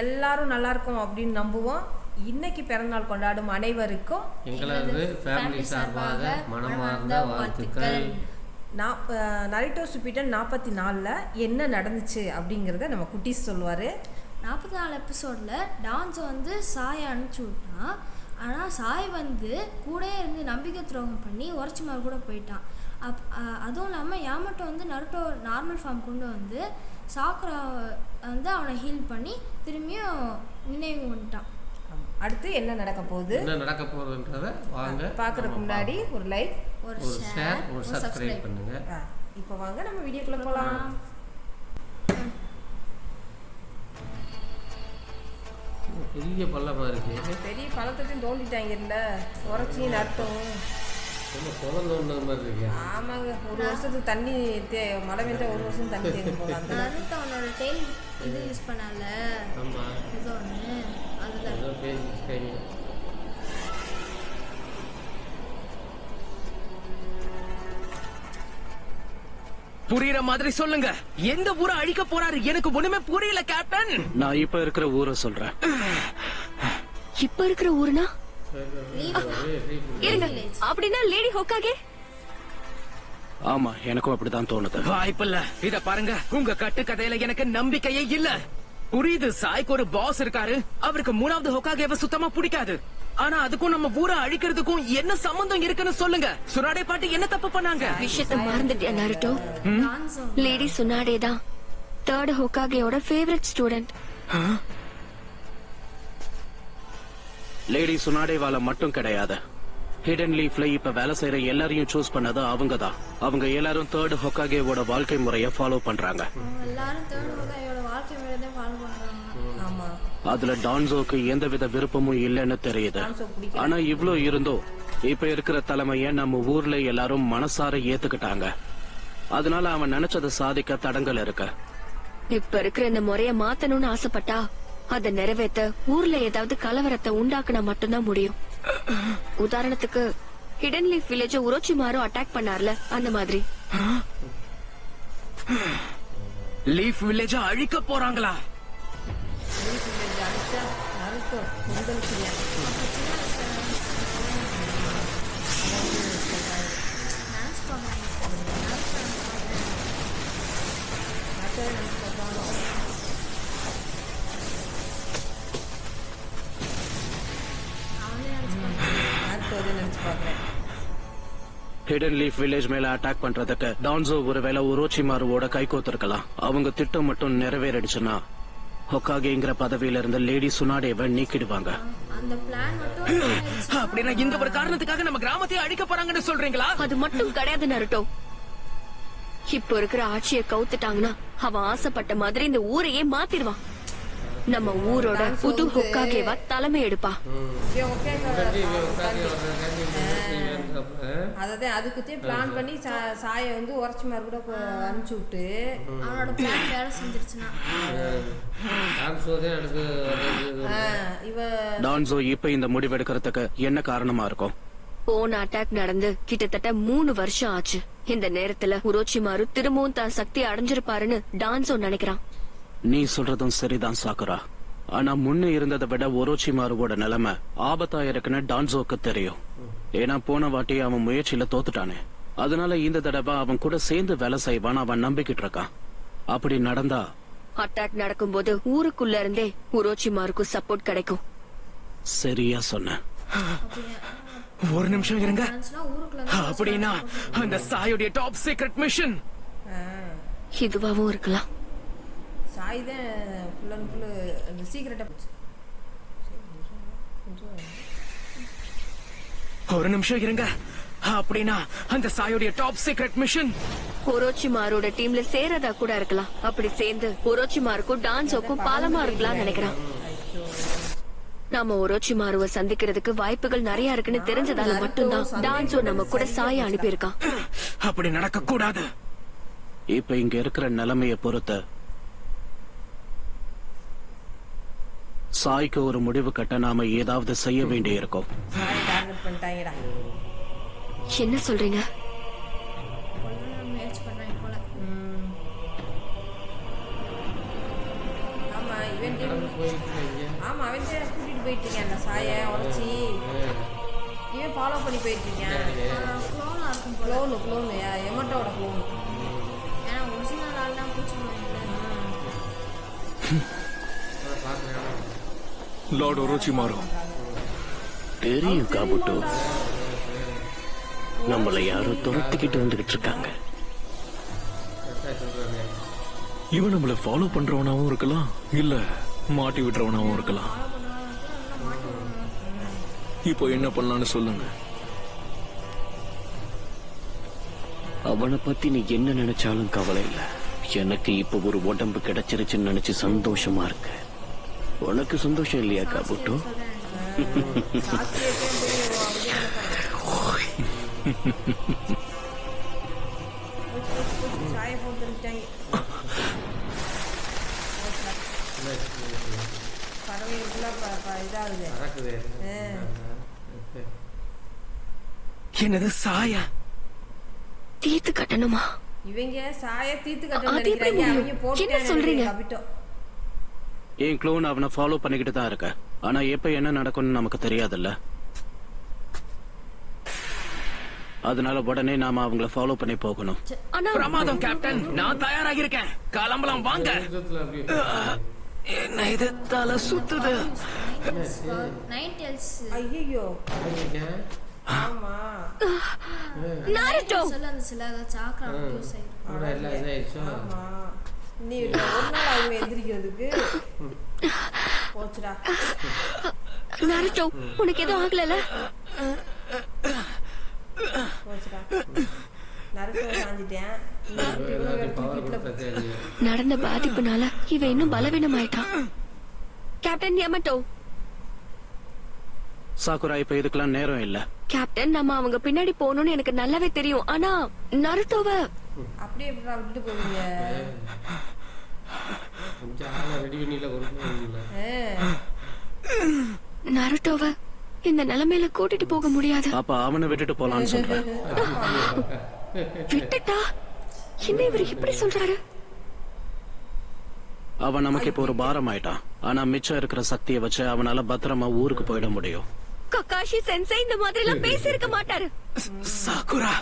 எல்லாரும் நல்லா இருக்கும் அப்படின்னு நம்புவோம். இன்னைக்கு பிறந்தநாள் கொண்டாடும் அனைவருக்கும் எங்களது ஃபேமிலி சார்பாக மனமார்ந்த வாழ்த்துக்கள். நரிட்டோ சுப்பிட்டன் 44ல் என்ன நடந்துச்சு அப்படிங்கிறத நம்ம குட்டீஸ் சொல்லுவார். 44 எபிசோடில் டான்ஸை வந்து சாயை அனுப்பிச்சி விட்டான். ஆனால் சாய் வந்து கூட இருந்து நம்பிக்கை துரோகம் பண்ணி உரைச்சிமார் கூட போயிட்டான். அதுவும் இல்லாமல் யாமட்டோ வந்து நருட்டோ நார்மல் ஃபார்ம் கொண்டு வந்து சாக்குரா வந்து அவனை ஹீல் பண்ணி திரும்பியும் நினைவு வந்துட்டான். அடுத்து என்ன நடக்க போகுதுன்றத வாங்க பார்க்கறதுக்கு முன்னாடி ஒரு லைக், ஒரு ஷேர், ஒரு சப்ஸ்கிரைப் பண்ணுங்க. இப்போ வாங்க நம்ம வீடியோக்குள்ள போகலாம். பெரிய பள்ளமா இருக்கு. பெரிய பழத்தையும் தோண்டிட்டாங்கல்ல, உரைச்சியும் நட்டும் குழந்தை மாதிரி இருக்கு. ஆமாங்க, ஒரு வருஷத்துக்கு தண்ணி மழை பெஞ்சா ஒரு வருஷம் தண்ணி தேங்க போகலாம். நருட்டோ அவனோட டெய்ல் இது யூஸ் பண்ணால. ஆமா, இது ஒன்று அதில் பேசிட்டாங்க. புரியுற மாதிரி சொல்லுங்க. எந்த ஊரை அழிக்க போறாரு? எனக்கு ஒண்ணுமே புரியல கேப்டன். நான் இப்ப இருக்கிற ஊரை சொல்றேன். இப்ப இருக்கிற ஊர்னா அப்படின்னா லேடி ஹோக்காகே? ஆமா, எனக்கும் அப்படிதான் தோணுது. வாய்ப்பில்ல. இத பாருங்க, உங்க கட்டுக்கதையில எனக்கு நம்பிக்கையே இல்ல. புரியுது, சாய்க்கு ஒரு பாஸ் இருக்காரு, அவருக்கு 3வது ஹோக்காகேவை சுத்தமா பிடிக்காது. ஆனா அதுக்கும் நம்ம ஊரை அழிக்கிறதுக்கும் என்ன சம்பந்தம் இருக்குன்னு சொல்லுங்க. சுனாடே பாட்டி என்ன தப்பு பண்ணாங்க? விஷயத்தை மறந்துட்டியா நருட்டோ? லேடி சுனாடே தான் 3rd ஹோக்காகேயோட ஃபேவரட் ஸ்டூடெண்ட். லேடி சுனாடேவால மட்டும் கிடையாது, ஹிடன் லீஃப்ல இப்ப வேலை செய்யற எல்லாரையும் சூஸ் பண்ணது அவங்கதான். அவங்க எல்லாரும் 3rd ஹோக்காகேவோட வாழ்க்கை முறைய ஃபாலோ பண்றாங்க. எல்லாரும் 3rd ஹோக்காகேயோட வாழ்க்கை முறையை ஃபாலோ பண்றாங்க. ஆமா, அதுல டான்சோக்கு எந்தவித விருப்பமும் இல்லைன்னு தெரியுது. ஆனா இவ்ளோ இருந்தோ இப்ப இருக்கிற தலைமைய நம்ம ஊர்ல எல்லாரும் மனசார ஏத்துக்கிட்டாங்க. அதனால அவன் நினைச்சதை சாதிக்க தடங்கள் இருக்கு. இப்ப இருக்கிற இந்த முறைய மாத்தணும்னு ஆசைப்பட்டா அதை நிறைவேற்ற ஊர்ல ஏதாவது கலவரத்தை உண்டாக்குனா மட்டும்தான் முடியும். உதாரணத்துக்கு ஹிடன் லீஃப் வில்லேஜ் உரோச்சிமாரு அட்டாக் பண்ணார்ல, அந்த மாதிரி. லீஃப் வில்லேஜ அழிக்க போறாங்களா? ஹிடன் லீஃப் வில்லேஜ் மேல அட்டாக் பண்றதுக்கு டான்சோ ஒருவேளை உரோச்சிமாருவோட கைகோத்திருக்கலாம். அவங்க திட்டம் மட்டும் நிறைவேறிடுச்சுன்னா ஹொக்காகேங்கிற பதவியில இருந்த லேடி சுனாடேவை நீக்கிடுவாங்க. அந்த பிளான் மட்டும் அப்படின்னா இந்த ஒரு காரணத்துக்காக நம்ம கிராமத்தையே அழிக்க போறாங்கன்னு சொல்றீங்களா? அது மட்டும் கிடையாது நருட்டோ. இப்ப இருக்கிற ஆட்சியை கவுத்துட்டாங்கன்னா அவன் ஆசைப்பட்ட மாதிரி இந்த ஊரையே மாத்திடுவான். நம்ம ஊரோட புது ஹொக்காகேவா தலைமை எடுப்பா. அதான் அதுக்குத்தே பிளான் பண்ணி சாயை வந்து உரைச்சி மாதிரி கூட அனுப்பிச்சு விட்டு அவனோட பிளான் வேலை செஞ்சிருச்சுன்னா டான்சோ இப்ப இந்த முடிவெடுக்கிறதுக்கு என்ன காரணமா இருக்கும்? போன அட்டாக் நடந்து கிட்டத்தட்ட 3 வருஷம் ஆச்சு. இந்த நேரத்துல உரோச்சிமாரு திரும்பவும் தான் சக்தி அடைஞ்சிருப்பாருன்னு டான்சோ நினைக்கிறான். நீ சொல்றதும் சரிதான் சாக்குரா. ஆனா முன்ன இருந்ததை விட ஒரோச்சிமாருவோட நிலைமை ஆபத்தா இருக்குன்னு டான்சோக்கு தெரியும். ஏன்னா போன வாட்டி அவன் முயற்சியில தோத்துட்டானே. அதனால இந்த தடவை அவன் கூட சேர்ந்து வேலை செய்வான் அவன் நம்பிக்கிட்டு இருக்கான். அப்படி நடந்தா அட்டாக் நடக்கும்போது ஊருக்குள்ள இருந்தே உரோச்சிமாருக்கு சப்போர்ட் கிடைக்கும். சரியா சொன்ன. ஒரு நிமிஷம் இருங்க. ஊருக்குள்ள அப்படின்னா அந்த சாயுடைய டாப் சீக்ரெட் மிஷன் இதுவாவும் இருக்கலாம். சாய் தான் ஃபுல் அண்ட் ஃபுல்லு அந்த சீக்கிரட்டை ஒரு நிமிஷம் இருங்க. அப்படின்னா அந்த சாயுடைய டாப் சீக்ரெட் மிஷன் ஒரோச்சிமாரோட டீம்ல சேரதா கூட இருக்கலாம். அப்படி சேர்ந்து ஒரோச்சிமாருக்கும் டான்சோக்கும் பாலமா இருக்கலாம் நினைக்கிறான். நாம ஒரோச்சிமாருவை சந்திக்கிறதுக்கு வாய்ப்புகள் நிறைய இருக்குன்னு தெரிஞ்சதால மட்டும்தான் டான்சோ நம்ம கூட சாய அனுப்பியிருக்கான். அப்படி நடக்க கூடாது. இப்ப இங்க இருக்கிற நிலைமைய பொறுத்த சாய்க்கு ஒரு முடிவு கட்ட நாம ஏதாவது செய்ய வேண்டி இருக்கும். என்ன சொல்றீங்க? முயற்சி பண்றாங்க போல. ஆமா, இவன் கடந்து போயிருக்கீங்க. ஆமாம் அவன் கூட்டிகிட்டு போயிட்டுருக்கேன் அந்த சாயை உடச்சி இவன் ஃபாலோ பண்ணி போயிட்டுருக்கேன். க்ளோனாக இருக்கும் போல. க்ளோனு எமட்டோட க்ளோனு. ஏன்னா ஒரிஜினல் ஆள் தான் பூச்சி பார்க்குறேன். லார்ட் ஒரோச்சிமாரு, தெரியும் காபுட்டோ, நம்மள யாரும் துரத்திக்கிட்டு வந்துகிட்டு இருக்காங்க. கரெக்டாக சொல்கிறாங்க. இவன் நம்மள ஃபாலோ பண்றவனாவும் இருக்கலாம், இல்ல மாட்டி விடுறவனாவும் இருக்கலாம். இப்போ என்ன பண்ணலாம்னு சொல்லுங்க. அவனை பத்தி நீ என்ன நினைச்சாலும் கவலை இல்ல. எனக்கு இப்ப ஒரு உடம்பு கிடைச்சிருச்சுன்னு நினைச்சு சந்தோஷமா இருக்கு. உனக்கு சந்தோஷம் இல்லையா காபுட்டோ? சாயை போட்டுட்டாங்க. பறவைகளுக்குலாம் இதாகுது. பறக்குது. என்னது சாயா? தீர்த்து கட்டணுமா? இவங்க சாயை தீர்த்து அது கட்டணும் எப்படி நினைக்கிறாங்க. முடியும்? அவங்க என்ன சொல்றீங்க? கபிட்டோ என் க்ளோன் அவனை ஃபாலோ பண்ணிக்கிட்டு தான் இருக்க. ஆனா எப்ப என்ன நடக்கும்னு நமக்கு தெரியாதுல்ல. அதனால உடனே நாம அவங்கள ஃபாலோ பண்ணி போகணும். ஆனா பிரமாதம் கேப்டன், நான் தயாராக இருக்கேன். கிளம்பலாம் வாங்க. அப்படியே என்ன இது தலை சுத்துது? நைன் டெல்ஸ் ஐயோ பறவைங்க. ஆமா நாருட்டோ, சொல்ல அந்த சில சாக்கா யூஸ் ஆயிடும். கூட எல்லாம் இதாயிடுச்சோ. ஆமா நீ ஒரு நாள் அவங்க எந்திரிக்கிறதுக்கு போச்சுடா. நாருட்டோ, உனக்கு எதுவும் ஆகல? போச்சுடா. நரட்டோ சாஞ்சிட்டேன். எல்லாத்தையும் பவர் கொடுத்தா நடந்த பாதிப்புனால இவன் இன்னும் பலவீனமாயிட்டான். கேப்டன் யமட்டோ, சாக்குரா, இப்ப இதுக்கெல்லாம் நேரம் இல்ல. கேப்டன் நம்ம அவங்க பின்னாடி போகணும்னு எனக்கு நல்லாவே தெரியும். ஆனா நருட்டோவ அப்படியே எப்படிடா விட்டுட்டு போவீங்க? கொஞ்சம் ஆளை ரெடி பண்ணில கொண்டு போவீங்களா? நருட்டோவ இந்த நிலைமையில கூட்டிட்டு போக முடியாது. அப்ப அவனை விட்டுட்டு போலான்னு சொல்றேன். விட்டுட்டா என்ன இவர் இப்படி சொல்றாரு? அவன் நமக்கு இப்ப ஒரு பாரம் ஆயிட்டான். ஆனா மிச்சம் இருக்கிற சக்தியை வச்சு அவனால பத்திரமா ஊருக்கு போயிட முடியும். கக்காஷி சென்சை இந்த மாதிரி எல்லாம் பேசி இருக்க மாட்டாரு. சாக்குரா,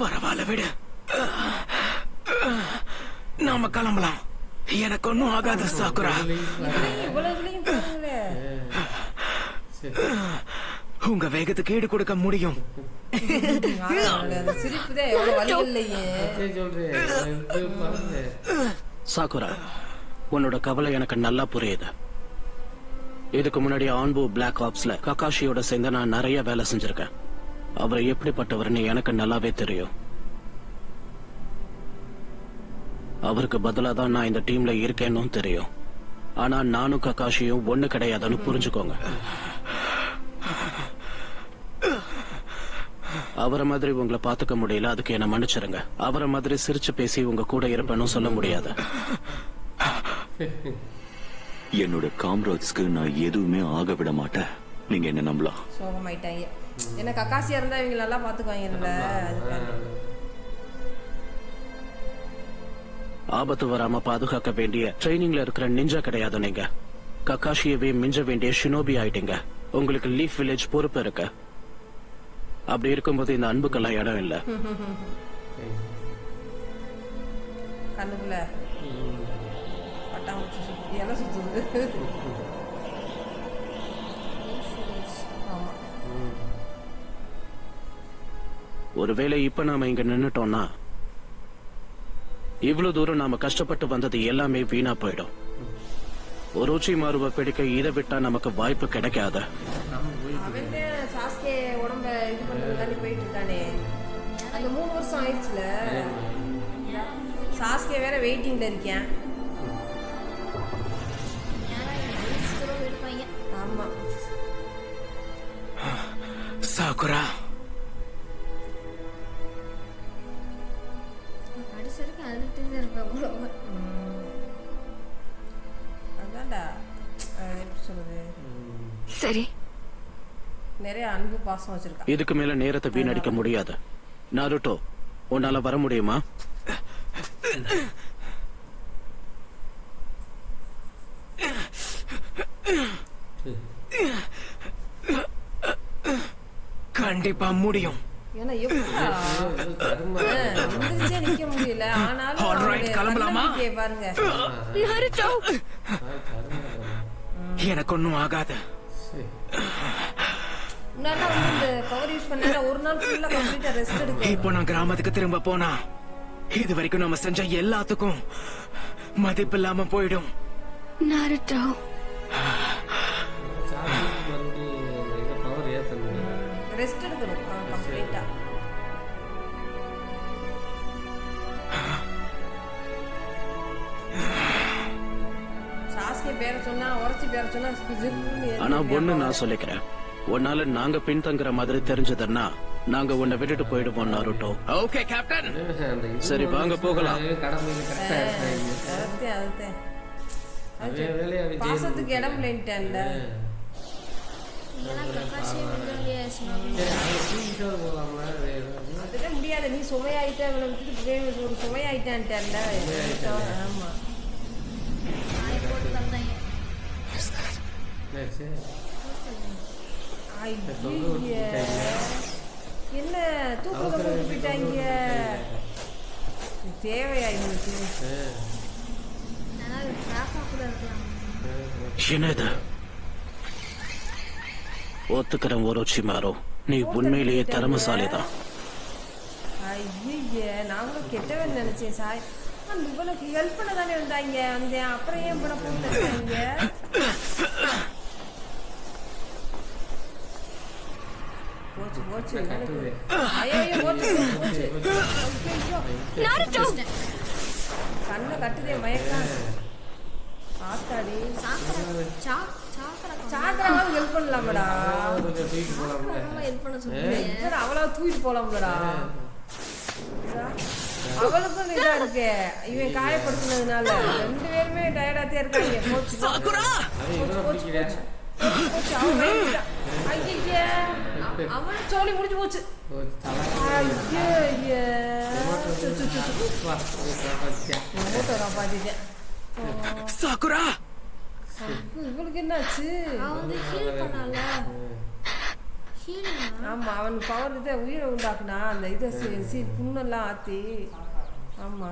பரவாயில்ல விடு. நாம கிளம்பலாம். எனக்கு ஒன்னும் ஆகாது சாக்குரா. இவ்வளவுலையும் போறீங்களே. உங்க வேகத்துக்கு ஈடு கொடுக்க முடியும். அந்த சிரிப்புதே எவ்வளவு வலி இல்லையே. சரி சொல்றேன். இது பாருங்க. சாக்குரா, உன்னோட கவலை எனக்கு நல்லா புரியுது. இதுக்கு முன்னாடி ஆன்போ பிளாக் ஆப்ஸ்ல கக்காஷியோட சேர்ந்து நான் நிறைய வேலை செஞ்சிருக்கேன். அவர் எப்படிப்பட்டவர்னு எனக்கு நல்லாவே தெரியும். அவருக்கு பதிலா தான் நான் இந்த டீம்ல இருக்கேன்னு தெரியும். ஆனா நானும் கக்காஷியும் ஒண்ணு கிடையாதுன்னு புரிஞ்சுக்கோங்க. அவரை மாதிரி உங்களை பாத்துக்க முடியல, அதுக்கு என்ன மன்னிச்சிருங்க. அவரை மாதிரி சிரிச்சு பேசி உங்க கூட இருப்பேன்னு சொல்ல முடியாது. என்னோட காம்ராஜ்ஸ்க்கு நான் எதுவுமே ஆக விட மாட்டேன். நீங்க என்ன நம்பலாம். சோகமாயிட்டாங்க. ஏன்னா கக்காசியா இருந்தா இவங்க நல்லா பாத்துக்குவாங்கல்ல. ஆபத்து வராம பாதுகாக்க வேண்டிய ட்ரைனிங்ல இருக்கிற நிஞ்சா கிடையாது நீங்க. கக்காஷியவே மிஞ்ச வேண்டிய ஷினோபி ஆயிட்டீங்க. உங்களுக்கு லீஃப் வில்லேஜ் பொறுப்பு இருக்கு. அப்படி இருக்கும்போது இந்த அன்புக்கெல்லாம் இடம் இல்ல. கண்ணுக்குள்ள பட்டாம்பூச்சி சுத்தி எல்லாம் சுத்துது. ஆமா ஒருவேளை இப்ப நாம இங்க நின்னுட்டோம்னா இவ்வளவு தூரம் நாம கஷ்டப்பட்டு வந்தது எல்லாமே வீணா போயிடும். ஒரோச்சிமாருவை பிடிக்க இதை விட்டா நமக்கு வாய்ப்பு கிடைக்காத. அவன் சாஸ்கே உடம்ப இது பண்றதுக்காண்டி போயிட்டு இருக்கானே. அந்த 3 வருஷம் ஆயிடுச்சுல. சாஸ்கே வேற வெயிட்டிங்ல இருக்கேன். இருப்பாங்க. ஆமா சாக்குரா, கடைசி வரைக்கும் அழுதுட்டு தான் இருப்பேன் போல. அதான்டா எப்படி சொல்றது, சரி, நிறைய அன்பு பாசம் வச்சிருக்கா. இதுக்கு மேல நேரத்தை வீணடிக்க முடியாது. நாருட்டோ, உன்னால வர முடியுமா? கண்டிப்பா முடியும். ஏன்னா எப்படா எந்திரிச்சே நிக்க முடியல. ஆனாலும் All right, அவனுடைய கிளம்பலாமா? தன்னம்பிக்கையை பாருங்க. நருட்டோ எனக்கு ஒண்ணும் ஆகாது. முன்னாடி வந்து இந்த பவர் யூஸ் பண்ணா ஒரு நாள் ஃபுல்லா கம்ப்ளீட்டா ரெஸ்ட் எடுக்கும். இப்போ நான் கிராமத்துக்கு திரும்ப போனா இது வரைக்கும் நம்ம செஞ்ச எல்லாத்துக்கும் மதிப்பு இல்லாம போயிடும். Naruto power ஏத்தணும். ரெஸ்ட் எடுக்கணும் கம்ப்ளீட்டா. சாஸ்கே பேர சொன்னா உரைச்சி பேர சொன்னா ஆனா ஒண்ணு நான் சொல்லிக்கிறேன், உன்னால நாங்க பின்தங்குற மாதிரி தெரிஞ்சதுன்னா நாங்க உன்னை விட்டுட்டு போயிடுவோம் நாருட்டோ. Okay captain. சரி வாங்க போகலாம். பாசத்துக்கு இடம் இல்லைன்ட்டேன்ல. ஏன்னா கக்காஷியை மிஞ்சவங்க சினோபி. அதுதான் முடியாது. நீ சுமையாயிட்ட இவனை விட்டுட்டு ஒரு சுமையாயிட்டான்ட்டேன்ல. ஆமா நாயை போட்டு தந்தாங்க. ஐயே, என்ன தூக்கத்தை போட்டு போயிட்டாங்க. தேவையா இவனுக்கு? நல்லா ட்ராப்பா கூட இருக்கலாம். என்னது? ஒத்துக்கிறேன் ஒரோச்சிமாரோ, நீ உண்மையிலேயே திறமசாலிதான். ஐயே, நாங்களும் கெட்டவன் நினைச்சேன் சாய். இவனுக்கு ஹெல்ப் பண்ண தானே வந்தாங்க. வந்தேன், அப்புறம் ஏன் பண்ண போட்டாங்க? போச்சு போச்சு. ஐயோ போச்சு போச்சு. கண்ணை கட்டுதே மயக்கம். ஆத்தாடி சாக்கராவது ஹெல்ப் பண்ணலாமடா. ஹெல்ப் பண்ண சொல்லுங்க. அவளாவது தூக்கிட்டு போலாம்லடா. அவளுக்கும் இதா இருக்கு. இவன் காயப்படுத்தினதுனால 2 பேருமே டயர்டாத்தே இருக்காங்க. போச்சு போச்சு போச்சு. அவனும் சோழி முடிஞ்சு போச்சு. சாக்குரா இவளுக்கு என்னாச்சு? அவன் வந்து ஹீல் பண்ணால. ஆமா, அவன் பவர் இதை உயிரை உண்டாக்குனா அந்த இதை புண்ணெல்லாம் ஆத்தி. ஆமா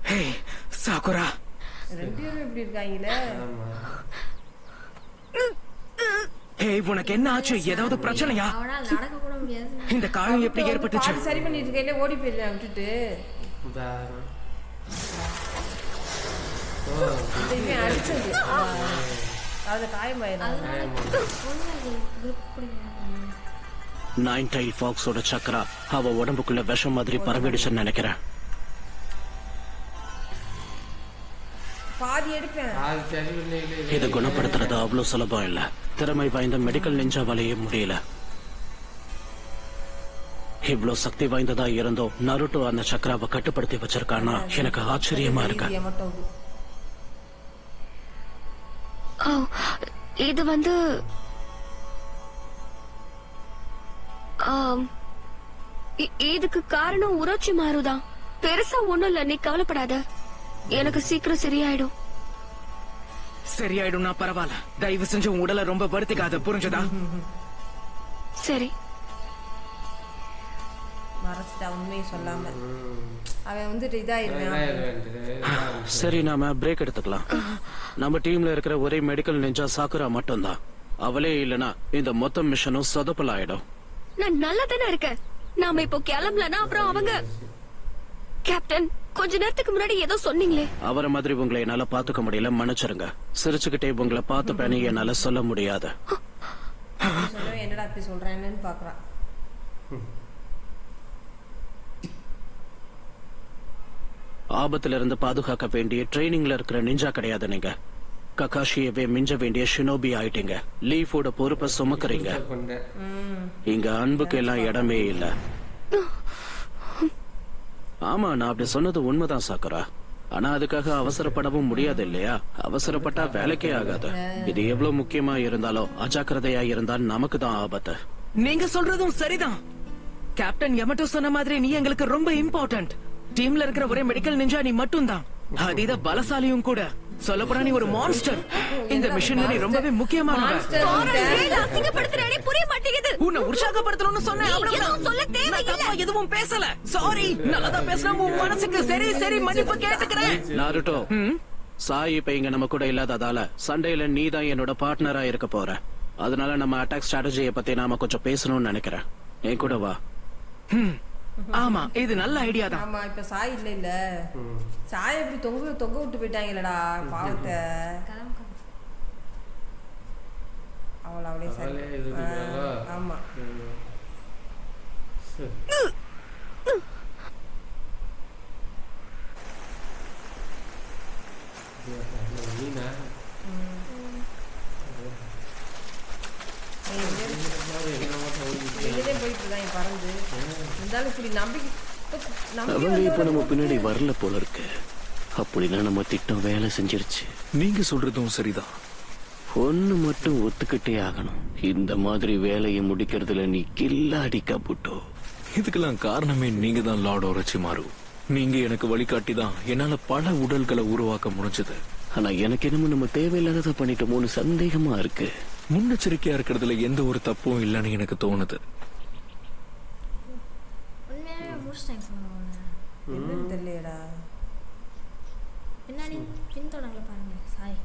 ஹே சாக்குரா, 2 பேரும் இப்படி இருக்காங்களே. ஹே உனக்கு என்ன ஆச்சு? ஏதாவது பிரச்சனையா? அவனால நடக்க கூட முடியாது. இந்த காயம் எப்படி ஏற்பட்டுச்சு? பாதி சரி பண்ணிட்டு இருக்கையில ஓடி போயிருந்தேன் விட்டுட்டு. இவன் அடிச்சது அதுல காயமாயிரும். நைன் டைல் ஃபாக்ஸோட சக்கரா அவ உடம்புக்குள்ள விஷம் மாதிரி பரவிடுச்சுன்னு நினைக்கிறேன். பாதி எடுப்பேன். இதை குணப்படுத்துறது அவ்வளவு சுலபம் இல்ல. திறமை வாய்ந்த மெடிக்கல் நெஞ்சாவாலேயே முடியல. இவ்வளவு சக்தி வாய்ந்ததா இருந்தோ நருட்டோ அந்த சக்கராவை கட்டுப்படுத்தி வச்சிருக்கானா எனக்கு ஆச்சரியமா இருக்கு. இது வந்து இதுக்கு காரணம் உரோச்சி மாறுதான். பெருசா ஒண்ணும் இல்ல, நீ கவலைப்படாத. எனக்கு சீக்கிரம் சரியாயிடும். சரியாயிடும்னா பரவாயில்ல. தயவு செஞ்சு உன் உடலை ரொம்ப வருத்திக்காத, புரிஞ்சதா? சரி. மறைச்சிட்டா உண்மையை சொல்லாம. அவன் வந்துட்டு இதாயிருவேன். சரி நாம பிரேக் எடுத்துக்கலாம். நம்ம டீம்ல இருக்கிற ஒரே மெடிக்கல் நெஞ்சா சாக்குரா மட்டும்தான். அவளே இல்லனா இந்த மொத்த மிஷனும் சொதப்பல் ஆயிடும். நான் நல்லா தானே இருக்கேன். நாம இப்போ கிளம்பலனா அப்புறம் அவங்க. கேப்டன், கொஞ்ச நேரத்துக்கு முன்னாடி ஏதோ சொன்னீங்களே. அவரை மாதிரி உங்களை என்னால பாத்துக்க முடியல, மன்னிச்சிருங்க. சிரிச்சுக்கிட்டே உங்களை பார்த்துப்பேன்னு என்னால சொல்ல முடியாது. என்னடா அப்படி சொல்றேன்னு பாக்குறான். ஆபத்துல இருந்து பாதுகாக்க வேண்டிய ட்ரைனிங்ல இருக்கிற நிஞ்சா கிடையாது நீங்க. ககாஷியவே மிஞ்ச வேண்டிய ஷினோபி ஆயிட்டீங்க. லீஃபோட பொறுப்பை சுமக்குறீங்க. இங்க அன்புக்கு எல்லாம் இடமே இல்ல. ஆமா, நான் அப்படி சொன்னது உண்மைதான் சாக்குரா. ஆனா அதுக்காக அவசரப்படவும் முடியாது இல்லையா? அவசரப்பட்டா வேலைக்கே ஆகாது. இது எவ்வளவு முக்கியமா இருந்தாலும் அஜாக்கிரதையா இருந்தால் நமக்கு தான் ஆபத்து. நீங்க சொல்றதும் சரிதான். கேப்டன் யமட்டோ சொன்ன மாதிரி நீ எங்களுக்கு ரொம்ப இம்பார்ட்டன்ட். டீம்ல இருக்கிற ஒரே மெடிக்கல் நிஞ்சா நீ மட்டும் தான். அதீத பலசாலியும் கூட. சொல்லப்போனா நீ ஒரு மான்ஸ்டர். இந்த மிஷனரி ரொம்பவே முக்கியமானவ. அசிங்கப்படுத்துறானே புரிய மாட்டேங்குது. உன்னை உற்சாகப்படுத்தணும்னு சொன்னேன். எதுவும் சொல்ல தேவையில்லை. எதுவும் பேசல. சாரி. நல்லதா பேசினா உன் மனசுக்கு சரி சரி மன்னிப்பு கேட்டுக்கிறேன். நாருட்டோ, சாய் இப்ப இங்க நம்ம கூட இல்லாததால சண்டையில நீ தான் என்னோட பார்ட்னரா இருக்க போற. அதனால நம்ம அட்டாக் ஸ்ட்ராட்டஜியை பத்தி நாம கொஞ்சம் பேசணும்னு நினைக்கிறேன். என் கூட வா. ஆமா, இது நல்ல ஐடியா தான். ஆமா, இப்ப சாய் இல்ல சாய் எப்படி தொங்க விட்டு போயிட்டாங்களடா பாவத்தை. அவளே சரி. அவளே இது பண்ணிக்கிறாளா? ஆமா. நீனா போயிட்டு இருக்காங்க பறந்து. இருந்தாலும் இப்படி அவங்க இப்ப நம்ம பின்னாடி வரல போல இருக்கு. அப்படின்னா நம்ம திட்டம் வேலை செஞ்சிருச்சு. நீங்க சொல்றதும் சரிதான். ஒண்ணு மட்டும் ஒத்துக்கிட்டே ஆகணும். இந்த மாதிரி வேலையை முடிக்கிறதுல நீ கில்லாடி கபுட்டோ. இதுக்கெல்லாம் காரணமே நீங்க தான் லார்ட் ஒரோச்சிமாரு. நீங்க எனக்கு வழிகாட்டி தான் என்னால பல உடல்களை உருவாக்க முடிஞ்சது. ஆனா எனக்கு என்னமோ நம்ம தேவையில்லாததை பண்ணிட்டோமோன்னு சந்தேகமா இருக்கு. முன்னெச்சரிக்கையா இருக்கிறதுல எந்த ஒரு தப்பும் இல்லைன்னு எனக்கு தோணுது. உண்மையாவே முடிச்சிட்டாங்க என்னன்னு தெரியலடா. பின்னாடி பின்தொடங்கல பாருங்க சாய்.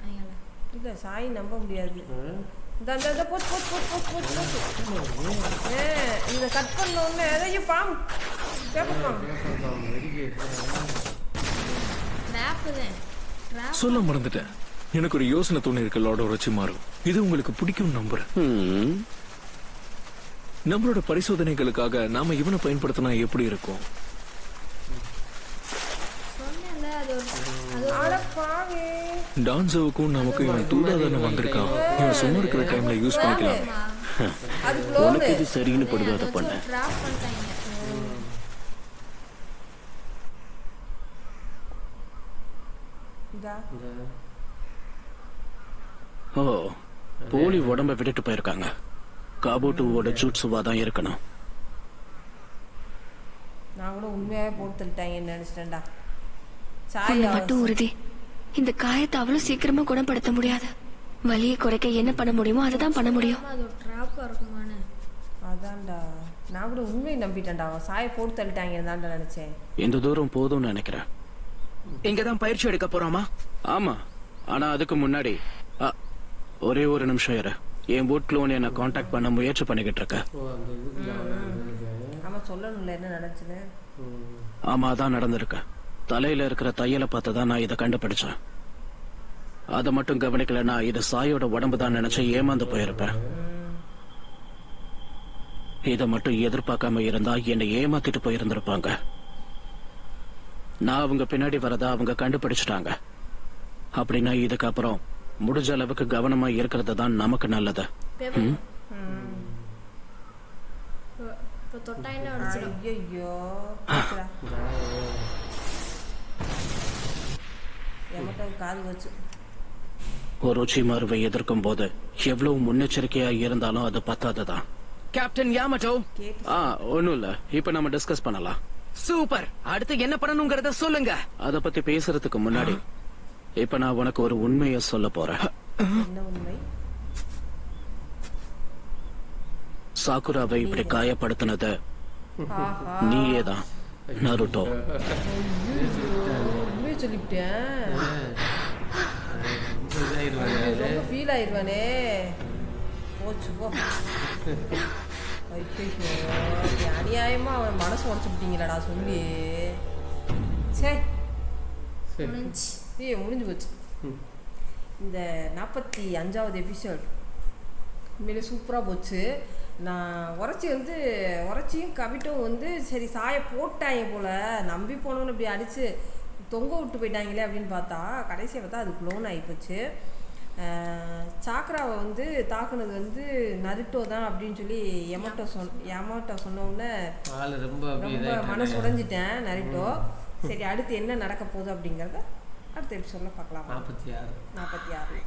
ஐயால இல்ல சாய் நம்ப முடியாது. இந்த போச்சு. இத கட் பண்ண உடனே எதையும் பாம் பேப்பர் பாம் ட்ராப் தான். சொல்ல மறந்துட்டேன். எனக்கு ஒரு யோசனை தோணி இருக்கு லார்ட் ஒரோச்சிமாரு. இது உங்களுக்கு பிடிக்கும் நம்புறேன். நம்மளோட பரிசோதனைகளுக்காக நாம இவனை பயன்படுத்தினா எப்படி இருக்கும்? சொன்னேன்ல அது டான்சோவுக்கும் நமக்கும் இவன் தூதாதானே வந்திருக்கான். இவன் சும்மா இருக்கிற டைம்ல யூஸ் பண்ணிக்கலாம். உனக்கு இது சரின்னு படுது. அதை பண்ண ட்ராப் பண்ணிட்டாங்க. ஓ, போலி உடம்ப விட்டுட்டு போயிருக்காங்க. காபூட்டுவோட ஜூட்சுவா தான் இருக்கணும். நான் கூட உண்மையாவே போட்டு தள்ளிட்டாங்கன்னு நினைச்சிட்டேன்டா. ஒண்ணு மட்டும் உறுதி, இந்த காயத்தை அவ்வளவு சீக்கிரமா குணப்படுத்த முடியாது. வலியை குறைக்க என்ன பண்ண முடியுமோ அதுதான் பண்ண முடியும். அது ஒரு ட்ராப்பா இருக்குமானே. அதான்டா, நான் கூட உண்மையை நம்பிட்டேன்டா. சாயை போட்டு தள்ளிட்டாங்கன்னு தான்டா நினைச்சேன். இந்த தூரம் போதும்னு நினைக்கிறேன். இங்கதான் பயிற்சி எடுக்க போறோமா? ஆமா, ஆனா அதுக்கு முன்னாடி ஒரே ஒரு நிமிஷம் இரு. என் பூட் க்ளோன் என்ன காண்டாக்ட் பண்ண முயற்சி பண்ணிக்கிட்டு இருக்க. ஆமா, சொல்லணும்ல என்ன நடந்துச்சுன்னு. ஆமா, அதான் நடந்திருக்க. தலையில இருக்கிற தையலை பார்த்து தான் நான் இதை கண்டுபிடிச்சேன். அதை மட்டும் கவனிக்கலன்னா இது சாயோட உடம்பு தான் நினைச்சு ஏமாந்து போயிருப்பேன். இதை மட்டும் எதிர்பார்க்காம இருந்தா என்னை ஏமாத்திட்டு போயிருந்திருப்பாங்க. நான் அவங்க பின்னாடி வரதா அவங்க கண்டுபிடிச்சிட்டாங்க. அப்படின்னா இதுக்கப்புறம் முடிஞ்ச அளவுக்கு கவனமா இருக்கிறது தான் நமக்கு நல்லது. ஐயோ, காது வச்சு ஒரோச்சிமாருவை எதிர்க்கும் போது எவ்வளவு முன்னெச்சரிக்கையா இருந்தாலும் அது பத்தாததான். Captain Yamato. ஒண்ணும் இல்ல, இப்ப நம்ம டிஸ்கஸ் பண்ணலாம். சூப்பர். அடுத்து என்ன பண்ணணுங்கிறத சொல்லுங்க. அத பத்தி பேசுறதுக்கு முன்னாடி இப்ப நான் உனக்கு ஒரு உண்மையை சொல்ல போறேன். என்ன உண்மை? சாக்குராவை இப்படி காயப்படுத்தினது நீயேதான் நருட்டோ. உண்மையை சொல்லிவிட்டேன். ரொம்ப ஃபீல் ஆயிடுவானே. போச்சு போ. அநியாயமா அவன் மனசு உடச்சு விட்டீங்களடா சொல்லி. சரி, முடிஞ்சு போச்சு. இந்த 45வது எபிசோட் உண்மையிலே சூப்பராக போச்சு. நான் உரைச்சியும் கவிட்டும் வந்து சரி சாயை போட்டாங்க போல் நம்பி போனவன்னு இப்படி அடித்து தொங்க விட்டு போயிட்டாங்களே அப்படின்னு பார்த்தா கடைசியை பார்த்தா அது க்ளோன் ஆகிப்போச்சு. சாக்ராவை வந்து தாக்குனது வந்து நருட்டோ தான் அப்படின்னு சொல்லி யமாட்டோ சொன்னோன்னே ரொம்ப மனசு உடைஞ்சிட்டேன் நருட்டோ. சரி, அடுத்து என்ன நடக்க போகுது அப்படிங்கிறத அடுத்த எபிசோடில் பார்க்கலாம். 46.